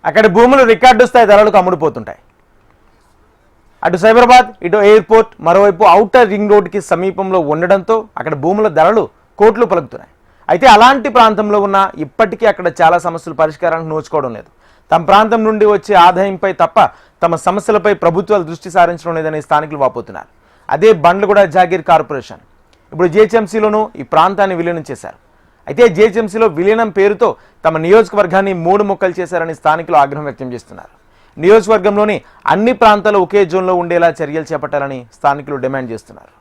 అక్కడి భూములు రికార్డు స్థాయి ధరలకు అమ్ముడుపోతుంటాయి. అటు సైబరాబాద్, ఇటు ఎయిర్పోర్ట్, మరోవైపు ఔటర్ రింగ్ రోడ్డుకి సమీపంలో ఉండడంతో అక్కడ భూముల ధరలు కోట్లు పలుకుతున్నాయి. అయితే అలాంటి ప్రాంతంలో ఉన్న ఇప్పటికీ అక్కడ చాలా సమస్యలు పరిష్కారానికి నోచుకోవడం లేదు. తమ ప్రాంతం నుండి వచ్చే ఆదాయంపై తప్ప తమ సమస్యలపై ప్రభుత్వాలు దృష్టి సారించడం లేదని స్థానికులు వాపోతున్నారు. అదే బండ్లగూడ జాగీర్ కార్పొరేషన్ ఇప్పుడు జిహెచ్ఎంసీలోనూ ఈ ప్రాంతాన్ని విలీనం చేశారు. అయితే జిహెచ్ఎంసీలో విలీనం పేరుతో తమ నియోజకవర్గాన్ని 3 ముక్కలు చేశారని స్థానికులు ఆగ్రహం వ్యక్తం చేస్తున్నారు. నియోజకవర్గంలోని అన్ని ప్రాంతాలు ఒకే జోన్లో ఉండేలా చర్యలు చేపట్టాలని స్థానికులు డిమాండ్ చేస్తున్నారు.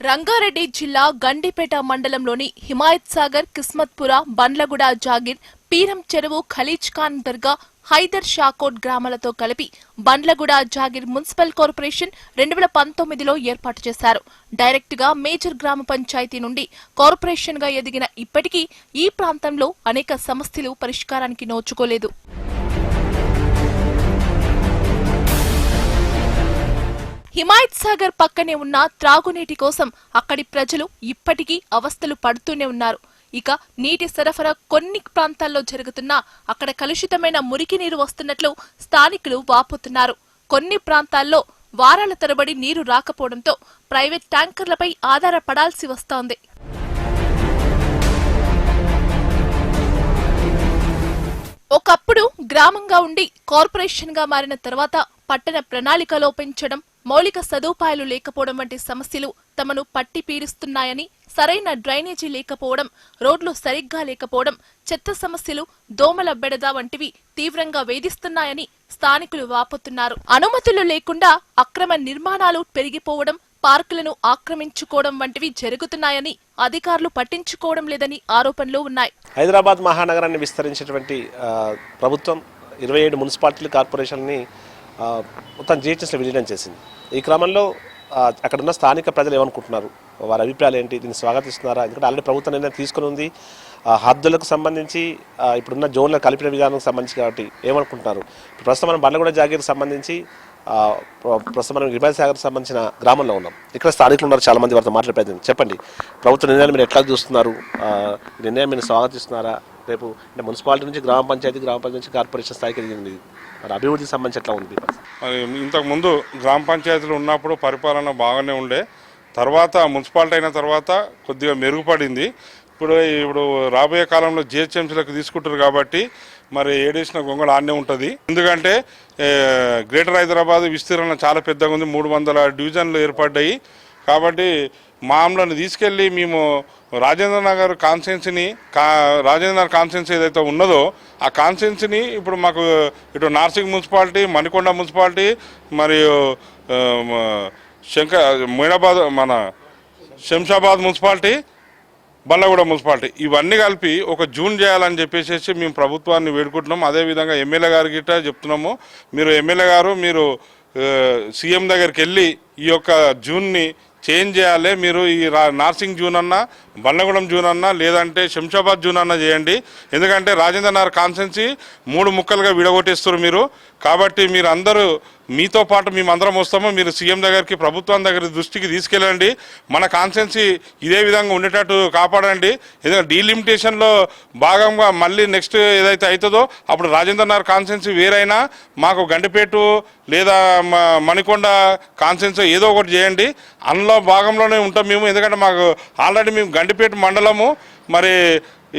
రంగారెడ్డి జిల్లా గండిపేట మండలంలోని హిమాయత్ సాగర్, కిస్మత్పుర, బండ్లగూడ జాగీర్, పీరం చెరువు, ఖలీజ్ ఖాన్ దర్గా, హైదర్ షాకోట్ గ్రామాలతో కలిపి బండ్లగూడ జాగీర్ మున్సిపల్ కార్పొరేషన్ 2019లో ఏర్పాటు చేశారు. డైరెక్ట్ గా మేజర్ గ్రామ పంచాయతీ నుండి కార్పొరేషన్ గా ఎదిగిన ఇప్పటికీ ఈ ప్రాంతంలో అనేక సమస్యలు పరిష్కారానికి నోచుకోలేదు. హిమాయత్ సాగర్ పక్కనే ఉన్న త్రాగునీటి కోసం అక్కడి ప్రజలు ఇప్పటికీ అవస్థలు పడుతూనే ఉన్నారు. ఇక నీటి సరఫరా కొన్ని ప్రాంతాల్లో జరుగుతున్నా అక్కడ కలుషితమైన మురికి నీరు వస్తున్నట్లు స్థానికులు వాపోతున్నారు. కొన్ని ప్రాంతాల్లో వారాల తరబడి నీరు రాకపోవడంతో ప్రైవేట్ ట్యాంకర్లపై ఆధారపడాల్సి వస్తోంది. ఒకప్పుడు గ్రామంగా ఉండి కార్పొరేషన్ గా మారిన తర్వాత పట్టణ ప్రణాళిక లోపించడం, మౌలిక సదుపాయాలు లేకపోవడం వంటి సమస్యలు తమను పట్టి పీడిస్తున్నాయని, సరైన డ్రైనేజీ లేకపోవడం, రోడ్లు సరిగ్గా లేకపోవడం, చెత్త సమస్యలు, దోమల బెడద వంటివి తీవ్రంగా వేధిస్తున్నాయని స్థానికులు వాపోతున్నారు. అనుమతులు లేకుండా అక్రమ నిర్మాణాలు పెరిగిపోవడం, పార్కులను ఆక్రమించుకోవడం వంటివి జరుగుతున్నాయని అధికారులు పట్టించుకోవడం లేదని ఆరోపణలు ఉన్నాయి. హైదరాబాద్ మహానగరాన్ని విస్తరించినటువంటి ప్రభుత్వం 27 మున్సిపాలిటీ కార్పొరేషన్ని మొత్తం జిహెచ్ఎంసీలో విలీనం చేసింది. ఈ క్రమంలో అక్కడున్న స్థానిక ప్రజలు ఏమనుకుంటున్నారు, వారి అభిప్రాయాలు ఏంటి, దీన్ని స్వాగతిస్తున్నారా? ఎందుకంటే ఆల్రెడీ ప్రభుత్వం నిర్ణయం తీసుకుని ఉంది. హద్దులకు సంబంధించి ఇప్పుడున్న జోన్ల కలిపిన విధానానికి సంబంధించి కాబట్టి ఏమనుకుంటున్నారు? ప్రస్తుతం మనం బండ్లగూడ జాగీర్కి సంబంధించి ప్రస్తుతం మనం హిమాయత్ సాగర్కి సంబంధించిన గ్రామంలో ఉన్నాం. ఇక్కడ స్థానికులు ఉన్నారు, చాలా మంది వారితో మాట్లాడే చెప్పండి, ప్రభుత్వ నిర్ణయాన్ని మీరు ఎట్లా చూస్తున్నారు? నిర్ణయం మీరు స్వాగతిస్తున్నారా? రేపు అంటే మున్సిపాలిటీ నుంచి గ్రామ పంచాయతీ నుంచి కార్పొరేషన్ స్థాయికి ఎదిగింది, మరి అభివృద్ధికి సంబంధించి ఎట్లా ఉంది? మరి ఇంతకుముందు గ్రామ పంచాయతీలు ఉన్నప్పుడు పరిపాలన బాగానే ఉండే, తర్వాత మున్సిపాలిటీ అయిన తర్వాత కొద్దిగా మెరుగుపడింది. ఇప్పుడు రాబోయే కాలంలో జిహెచ్ఎంసీలకు తీసుకుంటారు కాబట్టి మరి ఏడేసిన గొంగళ ఆడనే ఉంటుంది. ఎందుకంటే గ్రేటర్ హైదరాబాద్ విస్తీర్ణం చాలా పెద్దగా ఉంది, 300 డివిజన్లు ఏర్పడ్డాయి. కాబట్టి మామూలను తీసుకెళ్ళి మేము రాజేంద్ర నగర్ కాన్స్టిట్యున్సీ ఏదైతే ఉన్నదో ఆ కాన్స్టిట్యున్సీని ఇప్పుడు మాకు ఇటు నార్సింగ్ మున్సిపాలిటీ, మణికొండ మున్సిపాలిటీ, మరియు శంషాబాద్ మున్సిపాలిటీ, బండ్లగూడ మున్సిపాలిటీ ఇవన్నీ కలిపి ఒక జూన్ చేయాలని చెప్పేసి మేము ప్రభుత్వాన్ని వేడుకుంటున్నాం. అదేవిధంగా ఎమ్మెల్యే గారికి గిట్ట చెప్తున్నాము, మీరు ఎమ్మెల్యే గారు మీరు సీఎం దగ్గరికి వెళ్ళి ఈ యొక్క జూన్ని చేంజ్ చేయాలి. మీరు ఈ నార్సింగ్ జూన్ అన్నా, బండ్లగూడెం జూన్ అన్నా, లేదంటే శంషాబాద్ జూన్ అన్నా చేయండి. ఎందుకంటే రాజేంద్ర నగర్ కాన్స్టిట్యున్సీ 3 ముక్కలుగా విడగొట్టేస్తారు మీరు. కాబట్టి మీరు అందరూ మీతో పాటు మేమందరం వస్తాము, మీరు సీఎం దగ్గరికి, ప్రభుత్వం దగ్గర దృష్టికి తీసుకెళ్ళండి. మన కాన్స్టిట్యున్సీ ఇదే విధంగా ఉండేటట్టు కాపాడండి. ఎందుకంటే డీలిమిటేషన్లో భాగంగా మళ్ళీ నెక్స్ట్ ఏదైతే అవుతుందో అప్పుడు రాజేంద్ర నగర్ కాన్స్టిట్యున్సీ వేరైనా మాకు గండిపేట లేదా మణికొండ కాన్స్టిట్యున్సీ ఏదో ఒకటి చేయండి. అందులో భాగంలోనే ఉంటాం మేము. ఎందుకంటే మాకు ఆల్రెడీ మేము గండిపేట మండలము, మరి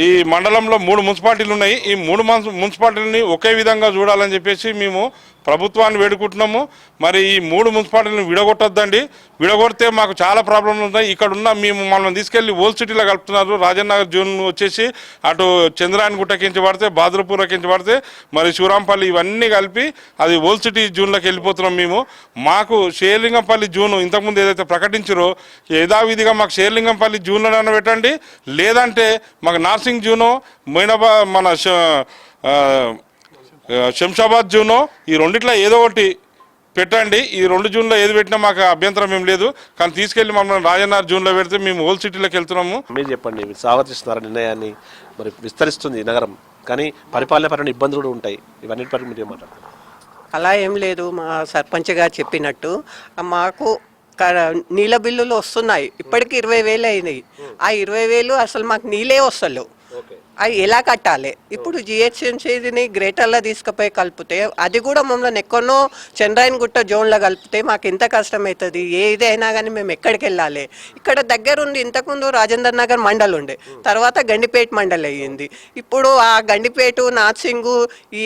ఈ మండలంలో 3 మున్సిపాలిటీలు ఉన్నాయి. ఈ 3 మున్సిపాలిటీలని ఒకే విధంగా చూడాలని చెప్పేసి మేము ప్రభుత్వాన్ని వేడుకుంటున్నాము. మరి ఈ 3 మున్సిపాలిటీలను విడగొట్టొద్దండి. విడగొడితే మాకు చాలా ప్రాబ్లంలు ఉన్నాయి. ఇక్కడ ఉన్న మేము మనల్ని తీసుకెళ్లి ఓల్డ్ సిటీలో కలుపుతున్నారు. రాజన్నగర్ జూన్ వచ్చేసి అటు చంద్రాయనగుట్టకించి పడితే, బాద్రపూర్కించి పడితే, మరి శివరాంపల్లి ఇవన్నీ కలిపి అది ఓల్డ్ సిటీ జూన్లోకి వెళ్ళిపోతున్నాం మేము. మాకు షేర్లింగంపల్లి జూన్ ఇంతకుముందు ఏదైతే ప్రకటించారో యథావిధిగా మాకు షేర్లింగంపల్లి జూన్లోనైనా పెట్టండి, లేదంటే మాకు నార్సింగ్ జూను, మన శంషాబాద్ జూను ఈ రెండిట్లో ఏదో ఒకటి పెట్టండి. ఈ 2 జూన్లో ఏది పెట్టినా మాకు అభ్యంతరం ఏం లేదు. కానీ తీసుకెళ్లి మమ్మల్ని రాజన్నగర్ జూన్లో పెడితే మేము ఓల్డ్ సిటీలోకి వెళ్తున్నాము. మీరు చెప్పండి, మీరు స్వాగతిస్తున్నారు నిర్ణయాన్ని? మరి విస్తరిస్తుంది నగరం, కానీ పరిపాలన పరమైన ఇబ్బందులు కూడా ఉంటాయి. ఇవన్నీ పరంగా మీరు ఏమంటారు? అలా ఏం లేదు, మా సర్పంచ్ గారు చెప్పినట్టు మాకు నీళ్ళ బిల్లులు వస్తున్నాయి. ఇప్పటికి 20,000 అయినాయి. ఆ 20,000 అసలు మాకు నీళ్ళే వస్తలేవు. అవి ఎలా కట్టాలి? ఇప్పుడు జిహెచ్ఎంసీని గ్రేటర్లో తీసుకుపోయి కలిపితే అది కూడా మమ్మల్ని ఎక్కడో చంద్రాయన్ గుట్ట జోన్లో కలిపితే మాకు ఎంత కష్టమవుతుంది. ఏదైనా కానీ మేము ఎక్కడికి వెళ్ళాలి? ఇక్కడ దగ్గర ఉంది. ఇంతకుముందు రాజేందర్ నగర్ మండల్ ఉండే, తర్వాత గండిపేట మండల్ అయ్యింది. ఇప్పుడు ఆ గండిపేట, నార్సింగు, ఈ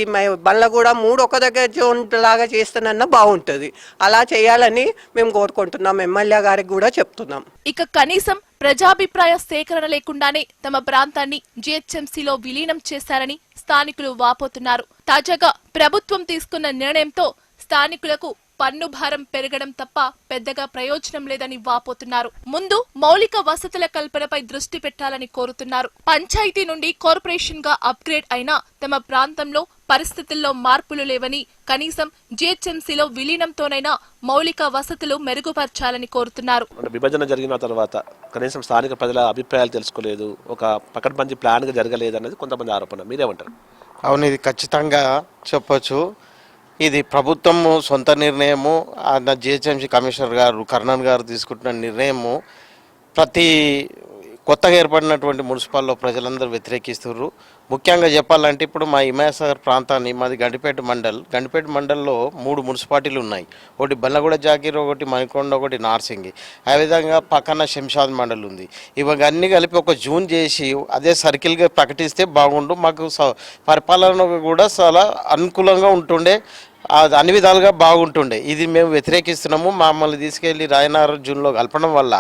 బల్లగూడ 3 ఒక దగ్గర జోన్ లాగా చేస్తానన్నా బాగుంటుంది. అలా చేయాలని మేము కోరుకుంటున్నాం. ఎమ్మెల్యే గారికి కూడా చెప్తున్నాం. ఇక కనీసం ప్రజాభిప్రాయ సేకరణ లేకుండానే తమ ప్రాంతాన్ని జీహెచ్ఎంసీలో విలీనం చేశారని స్థానికులు వాపోతున్నారు. తాజాగా ప్రభుత్వం తీసుకున్న నిర్ణయంతో స్థానికులకు పన్ను భారం పెరగడం తప్ప పెద్దగా ప్రయోజనం లేదని వాపోతున్నారు. ముందు మౌలిక వసతుల కల్పనపై దృష్టి పెట్టాలని కోరుతున్నారు. పంచాయతీ నుండి కార్పొరేషన్ గా అప్గ్రేడ్ అయినా తమ ప్రాంతంలో పరిస్థితుల్లో మార్పులు లేవని, కనీసం జీహెచ్ఎంసీలో విలీనంతోనైనా మౌలిక వసతులు మెరుగుపరచాలని కోరుతున్నారు. విభజన జరిగిన తర్వాత కనీసం స్థానిక ప్రజల అభిప్రాయాలు తెలుసుకోలేదు, ఒక పకడ్బందీ ప్లాన్ గా జరగలేదు అన్నది కొంతమంది ఆరోపణ. మీరేమంటారు? అవును, ఇది ఖచ్చితంగా చెప్పొచ్చు. ఇది ప్రభుత్వము సొంత నిర్ణయము. జిహెచ్ఎంసీ కమిషనర్ గారు కర్ణన్ గారు తీసుకుంటున్న నిర్ణయము ప్రతి కొత్తగా ఏర్పడినటువంటి మున్సిపాల్లో ప్రజలందరూ వ్యతిరేకిస్తున్నారు. ముఖ్యంగా చెప్పాలంటే ఇప్పుడు మా హిమాయసాగర్ ప్రాంతాన్ని, మాది గండిపేట మండల్లో 3 మున్సిపాలిటీలు ఉన్నాయి. ఒకటి బల్లగూడ జాగీర్, ఒకటి మణికొండ, ఒకటి నార్సింగి. అదేవిధంగా పక్కన శంషాద్ మండల్ ఉంది. ఇవన్నీ కలిపి ఒక జూన్ చేసి అదే సర్కిల్గా ప్రకటిస్తే బాగుండు. మాకు పరిపాలన కూడా చాలా అనుకూలంగా ఉంటుండే, అన్ని విధాలుగా బాగుంటుండే. ఇది మేము వ్యతిరేకిస్తున్నాము. మమ్మల్ని తీసుకెళ్ళి రాయనగర్ జూన్లో కలపడం వల్ల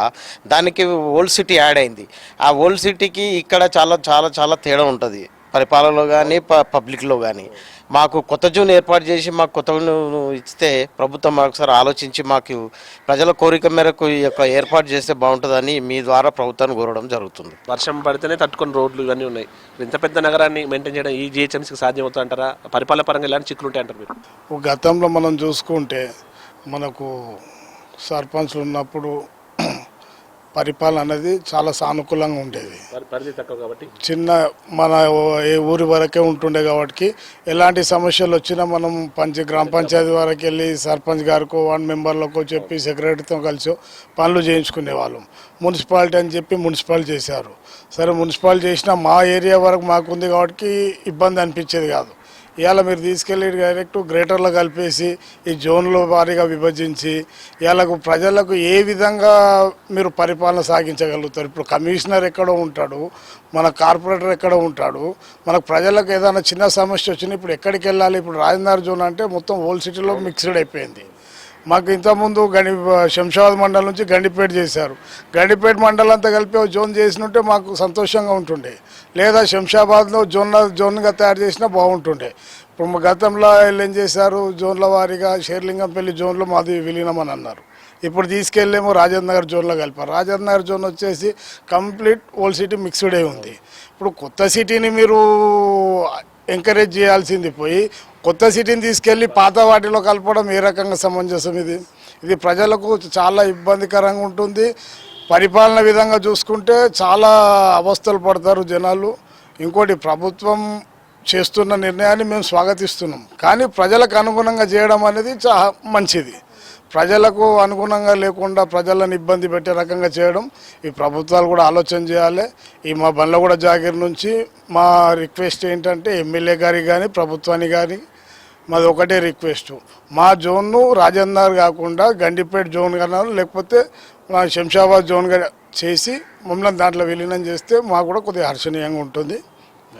దానికి ఓల్డ్ సిటీ యాడ్ అయింది. ఆ ఓల్డ్ సిటీకి ఇక్కడ చాలా చాలా చాలా తేడా ఉంటుంది పరిపాలనలో కానీ పబ్లిక్లో కానీ. మాకు కొత్త జూన్ ఏర్పాటు చేసి మాకు కొత్త ఇస్తే ప్రభుత్వం ఒకసారి ఆలోచించి మాకు ప్రజల కోరిక మేరకు ఈ యొక్క ఏర్పాటు చేస్తే బాగుంటుందని మీ ద్వారా ప్రభుత్వాన్ని కోరడం జరుగుతుంది. వర్షం పడితేనే తట్టుకొని రోడ్లు ఇవన్నీ ఉన్నాయి. ఇంత పెద్ద నగరాన్ని మెయింటైన్ చేయడం ఈ జిహెచ్ఎంసీకి సాధ్యం అవుతుంది అంటారా? పరిపాలన పరంగా ఎలాంటి చిక్కులు ఉంటాయి అంటారు మీరు? గతంలో మనం చూసుకుంటే మనకు సర్పంచ్లు ఉన్నప్పుడు పరిపాలన అనేది చాలా సానుకూలంగా ఉండేది. పరిధి తక్కువ కాబట్టి చిన్న మన ఏ ఊరి వరకే ఉంటుండే కాబట్టి ఎలాంటి సమస్యలు వచ్చినా మనం గ్రామ పంచాయతీ వరకు వెళ్ళి సర్పంచ్ గారికో, వార్డ్ మెంబర్లకో చెప్పి సెక్రటరీతో కలిసి పనులు చేయించుకునే వాళ్ళం. మున్సిపాలిటీ అని చెప్పి మున్సిపాలిటీ చేశారు. సరే మున్సిపాలిటీ చేసినా మా ఏరియా వరకు మాకుంది కాబట్టి ఇబ్బంది అనిపించేది కాదు. ఇవాళ మీరు తీసుకెళ్ళి డైరెక్ట్ గ్రేటర్లో కలిపేసి ఈ జోన్లో వారీగా విభజించి ఇవాళ ప్రజలకు ఏ విధంగా మీరు పరిపాలన సాగించగలుగుతారు? ఇప్పుడు కమిషనర్ ఎక్కడో ఉంటాడు, మన కార్పొరేటర్ ఎక్కడో ఉంటాడు. మనకు ప్రజలకు ఏదైనా చిన్న సమస్య వచ్చినా ఇప్పుడు ఎక్కడికి వెళ్ళాలి? ఇప్పుడు రాజనగర్ జోన్ అంటే మొత్తం ఓల్డ్ సిటీలో మిక్స్డ్ అయిపోయింది. మాకు ఇంతకుముందు శంషాబాద్ మండలం నుంచి గండిపేట చేశారు. గండిపేట మండలం అంతా కలిపి జోన్ చేసినట్టే మాకు సంతోషంగా ఉంటుండే. లేదా శంషాబాద్లో జోన్గా తయారు చేసినా బాగుంటుండే. ఇప్పుడు గతంలో వీళ్ళు ఏం చేశారు, జోన్ల వారీగా షేర్లింగంపల్లి జోన్లో మాది విలీనం అని అన్నారు. ఇప్పుడు తీసుకెళ్ళేమో రాజేంద్ర నగర్ జోన్లో కలిపారు. రాజేంద్ర నగర్ జోన్ వచ్చేసి కంప్లీట్ ఓల్డ్ సిటీ మిక్స్డ్ అయి ఉంది. ఇప్పుడు కొత్త సిటీని మీరు ఎంకరేజ్ చేయాల్సింది పోయి కొత్త సిటీని తీసుకెళ్ళి పాత వాటిలో కలపడం ఏ రకంగా సమంజసం? ఇది ప్రజలకు చాలా ఇబ్బందికరంగా ఉంటుంది. పరిపాలన విధంగా చూసుకుంటే చాలా అవస్థలు పడతారు జనాలు. ఇంకోటి, ప్రభుత్వం చేస్తున్న నిర్ణయాన్ని మేము స్వాగతిస్తున్నాం, కానీ ప్రజలకు అనుగుణంగా చేయడం అనేది చాలా మంచిది. ప్రజలకు అనుగుణంగా లేకుండా ప్రజలను ఇబ్బంది పెట్టే రకంగా చేయడం ఈ ప్రభుత్వాలు కూడా ఆలోచన చేయాలి. ఈ మా బండ్లగూడ జాగీర్ నుంచి మా రిక్వెస్ట్ ఏంటంటే ఎమ్మెల్యే గారికి కానీ ప్రభుత్వానికి కానీ మాది ఒకటే రిక్వెస్ట్, మా జోన్ను రాజేందర్ కాకుండా గండిపేట జోన్ కానీ లేకపోతే మా శంషాబాద్ జోన్గా చేసి మమ్మల్ని దాంట్లో విలీనం చేస్తే మాకు కూడా కొద్దిగా హర్షణీయంగా ఉంటుంది.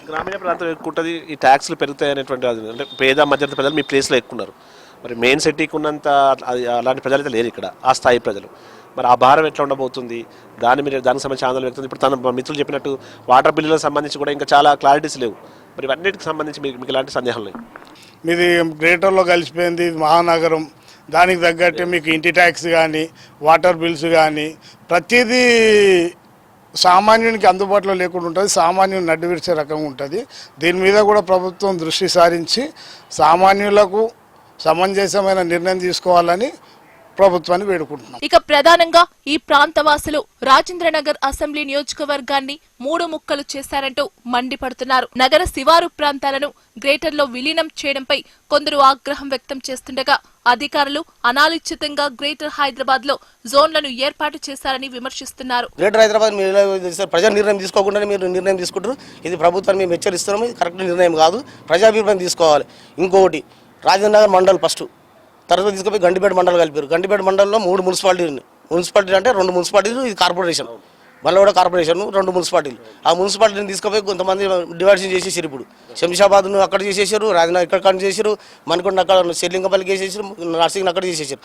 గ్రామీణ ప్రాంతం ఎక్కువ ఉంటుంది, ఈ ట్యాక్స్లు పెరుగుతాయి అనేటువంటి అంటే పేద మధ్యతరగతి ప్రజలు మీ ప్లేస్లో ఎక్కువ ఉన్నారు. మరి మెయిన్ సిటీకి ఉన్నంత అలాంటి ప్రజలు అయితే లేరు ఇక్కడ, ఆ స్థాయి ప్రజలు. మరి ఆ భారం ఎట్లా ఉండబోతుంది? దానికి సంబంధించి ఆందోళన వ్యక్తం. ఇప్పుడు తన మిత్రులు చెప్పినట్టు వాటర్ బిల్లులకు సంబంధించి కూడా ఇంకా చాలా క్లారిటీస్ లేవు. మరి ఇవన్నిటికి సంబంధించి మీకు ఎలాంటి సందేహం లేవు? మీది గ్రేటర్లో కలిసిపోయింది, మహానగరం, దానికి తగ్గట్టే మీకు ఇంటి ట్యాక్స్ కానీ వాటర్ బిల్స్ కానీ ప్రతిదీ సామాన్యునికి అందుబాటులో లేకుండా ఉంటుంది. సామాన్యుని నడ్డు విరిచే రకంగా ఉంటుంది. దీని మీద కూడా ప్రభుత్వం దృష్టి సారించి సామాన్యులకు సమంజసమైన నిర్ణయం తీసుకోవాలని ప్రభుత్వాన్ని వేడుకుంటున్నాం. ఇక ప్రధానంగా ఈ ప్రాంతవాసులు రాజేంద్రనగర్ అసెంబ్లీ నియోజకవర్గాన్ని 3 ముక్కలు చేశారంటూ మండిపడుతున్నారు. నగర శివారు ప్రాంతాలను గ్రేటర్ లో విలీనం చేయడంపై కొందరు ఆగ్రహం వ్యక్తం చేస్తుండగా అధికారులు అనాలోచితంగా గ్రేటర్ హైదరాబాద్ లో జోన్లను ఏర్పాటు చేశారని విమర్శిస్తున్నారు. గ్రేటర్ హైదరాబాద్ ప్రజా నిర్ణయం తీసుకోకుండా మీరు నిర్ణయం తీసుకుంటారు. ఇది ప్రభుత్వాన్ని మేము హెచ్చరిస్తున్నాము. ఇది కరెక్ట్ నిర్ణయం కాదు. ప్రజాభిప్రాయం తీసుకోవాలి. ఇంకొకటి రాజేంద్రనగర్ మండల్ ఫస్ట్, తర్వాత తీసుకుపోయి గండిపేట మండలం కలిపారు. గండిపేట మండలంలో 3 మున్సిపాలిటీ అంటే 2 మున్సిపాలిటీలు, ఇది కార్పొరేషన్, మళ్ళీ కార్పొరేషన్ 2 మున్సిపాలిటీలు. ఆ మున్సిపాలిటీని తీసుకుపోయి కొంతమంది డివైడేషన్ చేసేసారు. ఇప్పుడు శంషాబాద్ను అక్కడ చేసేసారు, రాజనగర్ ఇక్కడ చేసారు, మణికొండ అక్కడ శెల్లింగపల్లికి చేసేసారు, నర్సింగ్ అక్కడ చేసేసారు.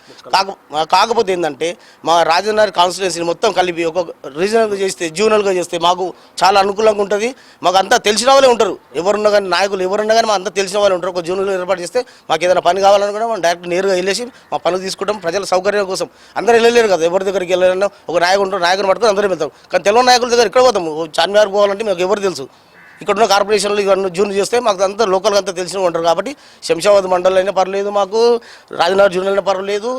కాకపోతే ఏంటంటే మా రాజనగర్ కాన్స్టిట్యున్సీని మొత్తం కలిపి ఒక రీజనల్గా చేస్తే, జూనల్గా చేస్తే మాకు చాలా అనుకూలంగా ఉంటుంది. మాకు అంతా తెలిసిన వాళ్ళే ఉంటారు. ఎవరున్నా కానీ నాయకులు ఎవరున్నా కానీ మా అంతా తెలిసిన వాళ్ళు ఉంటారు. ఒక జూనల్ ఏర్పాటు చేస్తే మాకు ఏదైనా పని కావాలని కూడా మనం డైరెక్ట్ నేరుగా వెళ్ళేసి మా పనులు తీసుకుంటాం. ప్రజల సౌకర్యం కోసం అందరూ వెళ్ళలేరు కదా, ఎవరి దగ్గరికి వెళ్ళాలన్నా ఒక నాయకుడు ఉంటారు, నాయకుని పట్టుకొని అందరూ వెళ్తాం. కానీ తెలియని నాయకుల దగ్గర ఇక్కడ పోతాము. చార్మినార్ పోవాలంటే మాకు ఎవరు తెలుసు. ఇక్కడున్న కార్పొరేషన్లు ఇవన్నీ జూన్ చేస్తే మాకు అంతా లోకల్గా అంతా తెలిసిన ఉంటారు. కాబట్టి శంషాబాద్ మండలం అయినా పర్లేదు, మాకు రాజనగర్ జూన్ అయినా పర్లేదు,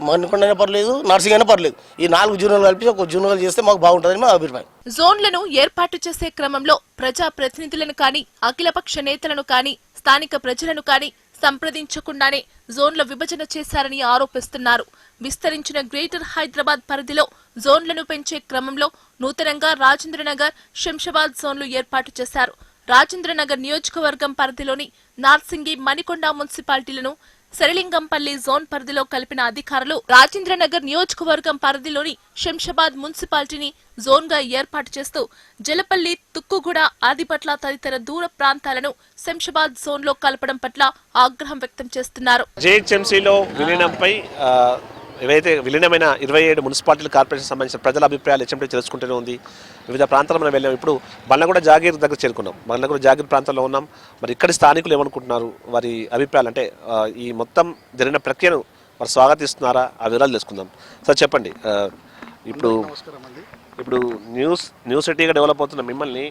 మణికొండ అయినా పర్లేదు, నర్సింగ్ అయినా పర్లేదు. ఈ 4 జూన్లు కలిపి ఒక జూన్లు చేస్తే మాకు బాగుంటుందని మా అభిప్రాయం. జోన్లను ఏర్పాటు చేసే క్రమంలో ప్రజా ప్రతినిధులను కానీ, అఖిలపక్ష నేతలను కానీ, స్థానిక ప్రజలను కానీ సంప్రదించకుండానే జోన్ల విభజన చేశారని ఆరోపిస్తున్నారు. విస్తరించిన గ్రేటర్ హైదరాబాద్ పరిధిలో జోన్లను పెంచే క్రమంలో నూతనంగా రాజేంద్రనగర్, శంషాబాద్ జోన్లు ఏర్పాటు చేశారు. రాజేంద్రనగర్ నియోజకవర్గం పరిధిలోని నార్సింగి, మణికొండ మున్సిపాలిటీలను శరలింగంపల్లి జోన్ పరిధిలో కలిపిన అధికారులు రాజేంద్రనగర్ నియోజకవర్గం పరిధిలోని శంషాబాద్ మున్సిపాలిటీని జోన్ గా ఏర్పాటు చేస్తూ జలపల్లి, తుక్కుగూడ, ఆదిపట్ల తదితర దూర ప్రాంతాలను శంషాబాద్ జోన్ లో కలపడం పట్ల ఆగ్రహం వ్యక్తం చేస్తున్నారు. జేహెచ్ఎంసీలో విలీనంపై ఏవైతే విలీనమైన 27 మున్సిపాలిటీల కార్పొరేషన్ సంబంధించిన ప్రజల అభిప్రాయాలు హెచ్ఎంటీ తెలుసుకుంటూనే ఉంది. వివిధ ప్రాంతాలు మనం వెళ్ళాం. ఇప్పుడు బండ్లగూడ జాగీర్ దగ్గర చేరుకున్నాం. బండ్లగూడ జాగీర్ ప్రాంతంలో ఉన్నాం. మరి ఇక్కడి స్థానికులు ఏమనుకుంటున్నారు, వారి అభిప్రాయాలు అంటే ఈ మొత్తం జరిగిన ప్రక్రియను వారు స్వాగతిస్తున్నారా, ఆ వివరాలు తెలుసుకుందాం. సార్ చెప్పండి, ఇప్పుడు న్యూ సిటీగా డెవలప్ అవుతున్న మిమ్మల్ని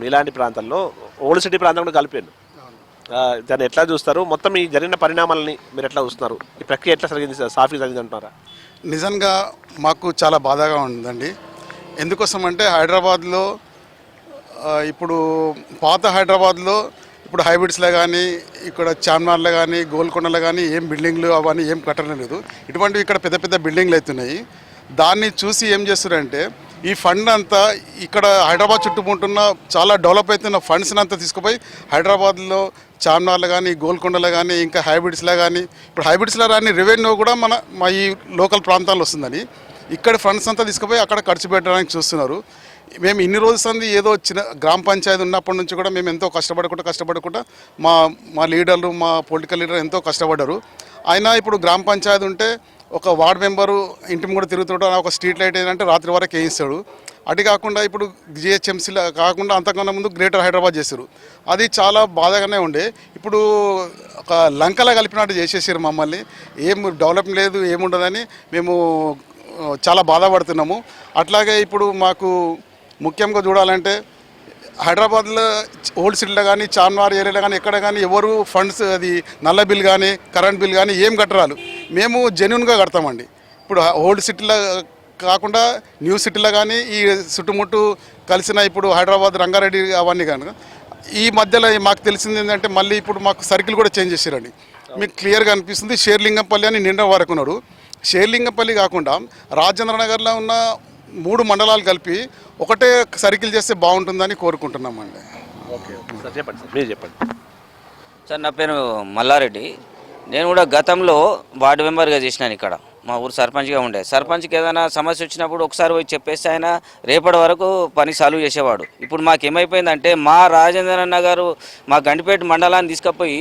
మీలాంటి ప్రాంతాల్లో ఓల్డ్ సిటీ ప్రాంతం కూడా కలిపాను. దాన్ని ఎట్లా చూస్తారు? మొత్తం ఈ జరిగిన పరిణామాలని మీరు ఎట్లా చూస్తున్నారు? ఈ ప్రక్రియ ఎట్లా జరిగింది, సాఫీ జరిగింది అంటున్నారా? నిజంగా మాకు చాలా బాధగా ఉందండి. ఎందుకోసం అంటే హైదరాబాద్లో ఇప్పుడు పాత హైదరాబాద్లో ఇప్పుడు హైబ్రిడ్స్లో కానీ, ఇక్కడ చార్మినార్లో కానీ, గోల్కొండలో కానీ ఏం బిల్డింగ్లు అవన్నీ ఏం కట్టడం లేదు. ఇటువంటివి ఇక్కడ పెద్ద పెద్ద బిల్డింగ్లు అవుతున్నాయి. దాన్ని చూసి ఏం చేస్తున్నారంటే ఈ ఫండ్ అంతా ఇక్కడ హైదరాబాద్ చుట్టుముట్టున్న చాలా డెవలప్ అవుతున్న ఫండ్స్ని అంతా తీసుకుపోయి హైదరాబాద్లో చార్మినార్లో కానీ, గోల్కొండలో కానీ, ఇంకా హైబ్రిడ్స్లో కానీ, ఇప్పుడు హైబ్రిడ్స్లో రాని రెవెన్యూ కూడా మా ఈ లోకల్ ప్రాంతాల్లో వస్తుందని ఇక్కడ ఫండ్స్ అంతా తీసుకుపోయి అక్కడ ఖర్చు పెట్టడానికి చూస్తున్నారు. మేము ఇన్ని రోజుల సంది ఏదో చిన్న గ్రామ పంచాయతీ ఉన్నప్పటి నుంచి కూడా మేము ఎంతో కష్టపడకుండా మా లీడర్లు, మా పొలిటికల్ లీడర్ ఎంతో కష్టపడ్డారు. అయినా ఇప్పుడు గ్రామ పంచాయతీ ఉంటే ఒక వార్డు మెంబరు ఇంటి కూడా తిరుగుతుంటాడు, ఒక స్ట్రీట్ లైట్ ఏంటంటే రాత్రి వరకు వేయిస్తాడు. అది కాకుండా ఇప్పుడు జిహెచ్ఎంసీలో కాకుండా అంతకన్నా ముందు గ్రేటర్ హైదరాబాద్ చేశారు. అది చాలా బాధగానే ఉండే. ఇప్పుడు ఒక లంకలా కలిపినట్టు చేసేసారు మమ్మల్ని. ఏం డెవలప్ లేదు, ఏముండదని మేము చాలా బాధపడుతున్నాము. అట్లాగే ఇప్పుడు మాకు ముఖ్యంగా చూడాలంటే హైదరాబాద్లో ఓల్డ్ సిటీలో కానీ, చార్మినార్ ఏరియాలో కానీ, ఎక్కడ కానీ ఎవరు ఫండ్స్ అది నల్ల బిల్ కానీ, కరెంట్ బిల్ కానీ ఏం కట్టరాలు. మేము జెన్యున్గా కడతామండి. ఇప్పుడు ఓల్డ్ సిటీలో కాకుండా న్యూ సిటీలో కానీ, ఈ చుట్టుముట్టు కలిసిన ఇప్పుడు హైదరాబాద్, రంగారెడ్డి అవన్నీ కానీ ఈ మధ్యలో మాకు తెలిసింది ఏంటంటే మళ్ళీ ఇప్పుడు మాకు సర్కిల్ కూడా చేంజ్ చేశారండి. మీకు క్లియర్గా అనిపిస్తుంది. షేర్లింగంపల్లి అని నిండా వరకు ఉన్నాడు. షేర్లింగంపల్లి కాకుండా రాజేంద్రనగర్లో ఉన్న 3 మండలాలు కలిపి ఒకటే సర్కిల్ చేస్తే బాగుంటుందని కోరుకుంటున్నామండి. ఓకే సార్, చెప్పండి సార్, మీరు చెప్పండి. సార్ నా పేరు మల్లారెడ్డి. నేను కూడా గతంలో వార్డు మెంబర్గా చేసినాను. ఇక్కడ మా ఊరు సర్పంచ్గా ఉండే. సర్పంచ్కి ఏదైనా సమస్య వచ్చినప్పుడు ఒకసారి పోయి చెప్పేస్తే ఆయన రేపటి వరకు పని సాల్వ్ చేసేవాడు. ఇప్పుడు మాకు ఏమైపోయిందంటే మా రాజేంద్ర నగర్, మా గండిపేట మండలాన్ని తీసుకుపోయి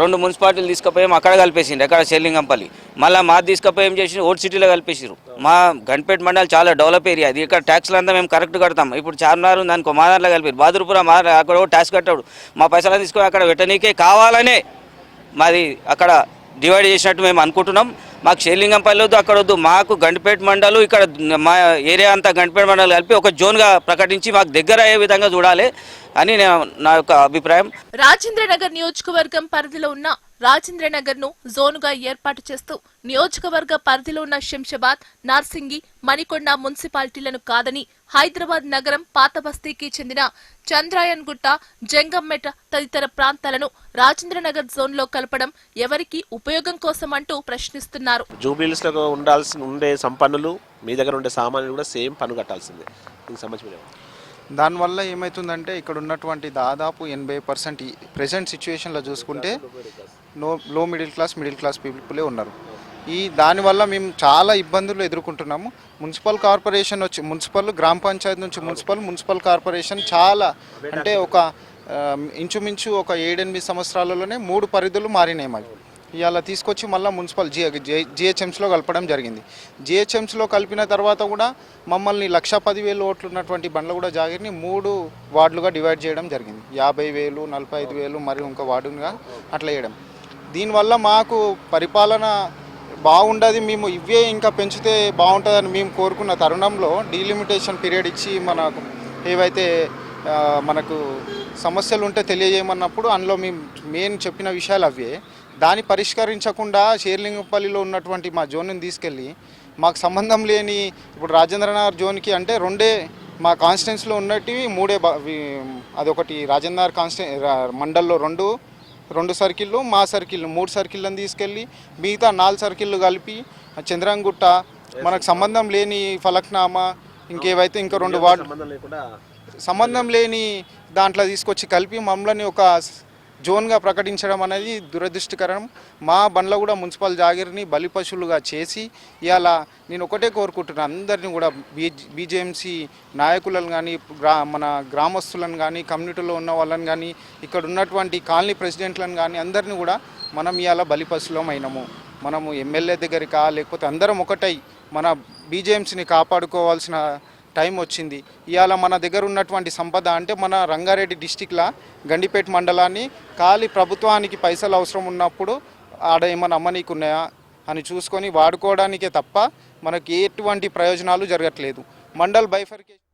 2 మున్సిపాలిటీలు తీసుకుపోయి అక్కడ కలిపేసిండు. ఎక్కడ శేర్లింగంపల్లి. మళ్ళీ మాది తీసుకుపోయి ఏం చేసి ఓల్డ్ సిటీలో కలిపేసారు. మా గండిపేట మండలం చాలా డెవలప్ ఏరియా. అది ఇక్కడ ట్యాక్స్లు అంతా మేము కరెక్ట్ కడతాం. ఇప్పుడు చార్మినార్ ఉంది అనుకో, మాదార్లో కలిపారు. బహదూర్పురం అక్కడ ట్యాక్స్ కట్టాడు. మా పైసలు తీసుకొని అక్కడ పెట్టనీకే కావాలనే మాది అక్కడ డివైడ్ చేసినట్టు మేము అనుకుంటున్నాం. మాకు షేర్లింగంపల్లి వద్దు, అక్కడ వద్దు. మాకు గండిపేట మండలం, ఇక్కడ మా ఏరియా అంతా గండిపేట మండలం కలిపి ఒక జోన్గా ప్రకటించి మాకు దగ్గర అయ్యే విధంగా చూడాలి అని నా యొక్క అభిప్రాయం. రాజేంద్రనగర్ నియోజకవర్గం పరిధిలో ఉన్న రాజేంద్రనగర్ ను జోనుగా ఏర్పాటు చేస్తూ నియోజకవర్గ పరిధిలో ఉన్న శంషాబాద్, నార్సింగి, మణికొండ మున్సిపాలిటీలను కాదని హైదరాబాద్ నగరం పాత బస్తీకి చెందిన చంద్రాయన్ గుట్ట, జంగంమెట తదితర ప్రాంతాలను రాజేంద్రనగర్ జోన్లో కలపడం ఎవరికి ఉపయోగం కోసం అంటూ ప్రశ్నిస్తున్నారు. జూబ్లీహిల్స్ లో ఉండే సంపన్నులు మీ దగ్గర ఉండే సామాన్యులు కూడా సేమ్ పన్ను కట్టాల్సిందే. దీనికి సంబంధించి దానివల్ల ఏమవుతుందంటే ఇక్కడ ఉన్నటువంటి దాదాపు 80% ప్రజెంట్ సిచ్యువేషన్లో చూసుకుంటే లో మిడిల్ క్లాస్ పీపులే ఉన్నారు. దానివల్ల మేము చాలా ఇబ్బందులు ఎదుర్కొంటున్నాము. మున్సిపల్ కార్పొరేషన్ వచ్చి గ్రామ పంచాయతీ నుంచి మున్సిపల్ కార్పొరేషన్ చాలా అంటే ఒక ఇంచుమించు ఒక 7-8 సంవత్సరాలలోనే 3 పరిధులు మారినాయి మాకు. ఇవాళ తీసుకొచ్చి మళ్ళీ మున్సిపల్ జిహెచ్ఎంసీలో కలపడం జరిగింది. జిహెచ్ఎంసీలో కలిపిన తర్వాత కూడా మమ్మల్ని 1,10,000 ఓట్లు ఉన్నటువంటి బండ్ల కూడా జాగిరిని 3 వార్డులుగా డివైడ్ చేయడం జరిగింది. 50,000, 45,000 మరియు ఇంకో వార్డుగా అట్లా వేయడం. దీనివల్ల మాకు పరిపాలన బాగుండదు. మేము ఇవే ఇంకా పెంచితే బాగుంటుందని మేము కోరుకున్న తరుణంలో డీలిమిటేషన్ పీరియడ్ ఇచ్చి మనకు ఏవైతే మనకు సమస్యలు ఉంటే తెలియజేయమన్నప్పుడు అందులో మేము మెయిన్ చెప్పిన విషయాలు అవే. దాన్ని పరిష్కరించకుండా షేర్లింగపల్లిలో ఉన్నటువంటి మా జోన్ని తీసుకెళ్ళి మాకు సంబంధం లేని ఇప్పుడు రాజేంద్రనగర్ జోన్కి అంటే 2 మా కాన్స్టిట్యున్సీలో ఉన్నటివి 3 అదొకటి రాజేంద్రనగర్ మండల్లో 2 సర్కిళ్ళు, మా సర్కిళ్ళు 3 సర్కిళ్ళని తీసుకెళ్ళి మిగతా 4 సర్కిళ్ళు కలిపి చంద్రంగుట్ట మనకు సంబంధం లేని ఫలక్నామా ఇంకేవైతే ఇంకా 2 వార్డు సంబంధం లేని దాంట్లో తీసుకొచ్చి కలిపి మమ్మల్ని ఒక జోన్గా ప్రకటించడం అనేది దురదృష్టకరం. మా బండ్ల కూడా మున్సిపల్ జాగిరిని బలిపశువులుగా చేసి ఇవాళ నేను ఒకటే కోరుకుంటున్నాను, అందరినీ కూడా బీజేఎంసీ నాయకులను కానీ మన గ్రామస్తులను కానీ కమ్యూనిటీలో ఉన్న వాళ్ళని కానీ ఇక్కడ ఉన్నటువంటి కాలనీ ప్రెసిడెంట్లను కానీ అందరినీ కూడా మనం ఇవాళ బలిపశువులం అయినాము. మనము ఎమ్మెల్యే దగ్గరికా లేకపోతే అందరం ఒకటై మన బీజేఎంసీని కాపాడుకోవాల్సిన టైం వచ్చింది. ఇవాళ మన దగ్గర ఉన్నటువంటి సంపద అంటే మన రంగారెడ్డి డిస్టిక్లా గండిపేట మండలాన్ని ఖాళీ ప్రభుత్వానికి పైసలు అవసరం ఉన్నప్పుడు ఆడ ఏమైనా అమ్మనీకి ఉన్నాయా అని చూసుకొని వాడుకోవడానికే తప్ప మనకి ఎటువంటి ప్రయోజనాలు జరగట్లేదు. మండల్ బైఫర్కేషన్